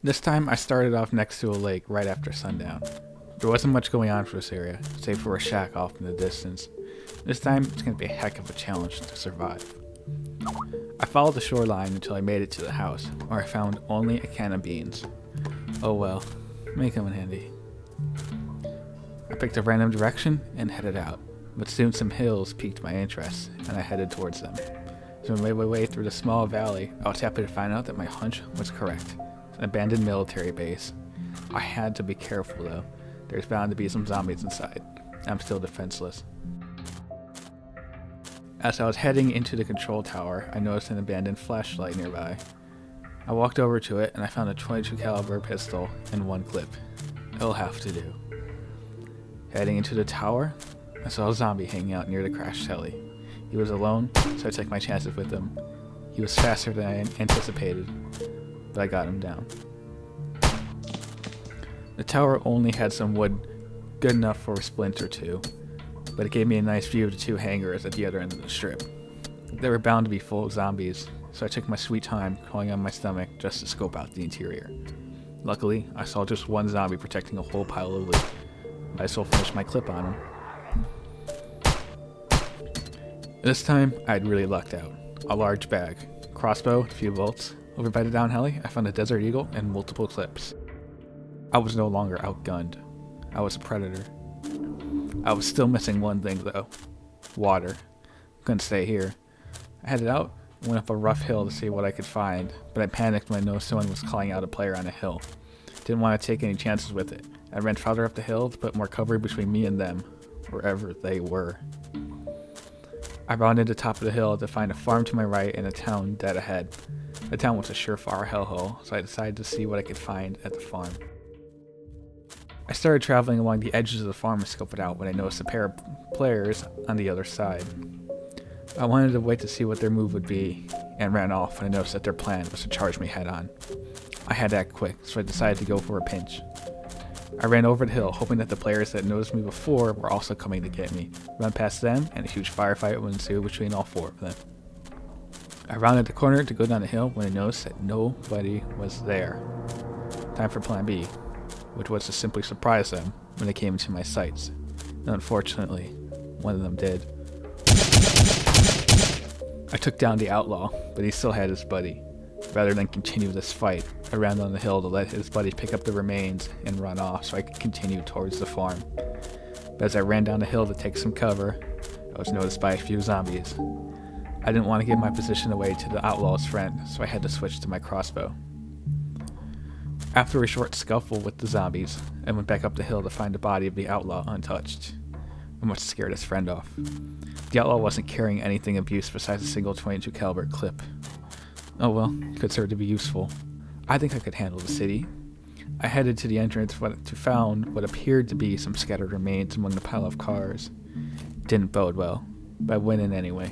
This time I started off next to a lake right after sundown. There wasn't much going on for this area, save for a shack off in the distance. This time it's going to be a heck of a challenge to survive. I followed the shoreline until I made it to the house, where I found only a can of beans. Oh well, may come in handy. I picked a random direction and headed out, but soon some hills piqued my interest, and I headed towards them. So I made my way through the small valley. I was happy to find out that my hunch was correct. It's an abandoned military base. I had to be careful though. There's bound to be some zombies inside. I'm still defenseless. As I was heading into the control tower, I noticed an abandoned flashlight nearby. I walked over to it and I found a 22 caliber pistol and one clip. It'll have to do. Heading into the tower, I saw a zombie hanging out near the crash heli. He was alone, so I took my chances with him. He was faster than I anticipated, but I got him down. The tower only had some wood good enough for a splint or two, but it gave me a nice view of the two hangars at the other end of the strip. They were bound to be full of zombies, so I took my sweet time crawling on my stomach just to scope out the interior. Luckily, I saw just one zombie protecting a whole pile of loot. I still finished my clip on him. This time, I'd really lucked out. A large bag, crossbow, a few bolts. Over by the down heli, I found a Desert Eagle and multiple clips. I was no longer outgunned. I was a predator. I was still missing one thing though. Water. Couldn't stay here. I headed out and went up a rough hill to see what I could find, but I panicked when I noticed someone was calling out a player on a hill. Didn't want to take any chances with it. I ran farther up the hill to put more cover between me and them, wherever they were. I rounded the top of the hill to find a farm to my right and a town dead ahead. The town was a surefire hellhole, so I decided to see what I could find at the farm. I started traveling along the edges of the farm and scoped it out when I noticed a pair of players on the other side. I wanted to wait to see what their move would be, and ran off when I noticed that their plan was to charge me head on. I had to act quick, so I decided to go for a pinch. I ran over the hill, hoping that the players that noticed me before were also coming to get me. Run past them, and a huge firefight would ensue between all four of them. I rounded the corner to go down the hill when I noticed that nobody was there. Time for plan B, which was to simply surprise them when they came into my sights. And unfortunately, one of them did. I took down the outlaw, but he still had his buddy. Rather than continue this fight, I ran down the hill to let his buddy pick up the remains and run off so I could continue towards the farm. But as I ran down the hill to take some cover, I was noticed by a few zombies. I didn't want to give my position away to the outlaw's friend, so I had to switch to my crossbow. After a short scuffle with the zombies, I went back up the hill to find the body of the outlaw untouched. I must have scared his friend off. The outlaw wasn't carrying anything of use besides a single 22 caliber clip. Oh well, could serve to be useful. I think I could handle the city. I headed to the entrance to found what appeared to be some scattered remains among the pile of cars. Didn't bode well, but I went in anyway.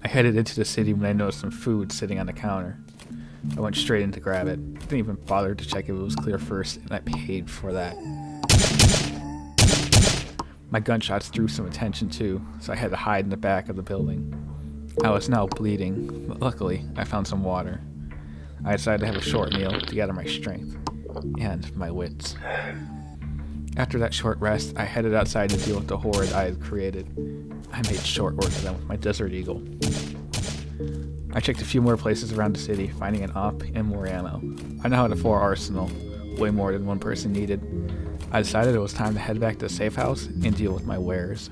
I headed into the city when I noticed some food sitting on the counter. I went straight in to grab it. Didn't even bother to check if it was clear first, and I paid for that. My gunshots drew some attention too, so I had to hide in the back of the building. I was now bleeding, but luckily I found some water. I decided to have a short meal to gather my strength and my wits. After that short rest, I headed outside to deal with the horde I had created. I made short work of them with my Desert Eagle. I checked a few more places around the city, finding an op and more ammo. I now had a full arsenal, way more than one person needed. I decided it was time to head back to the safe house and deal with my wares.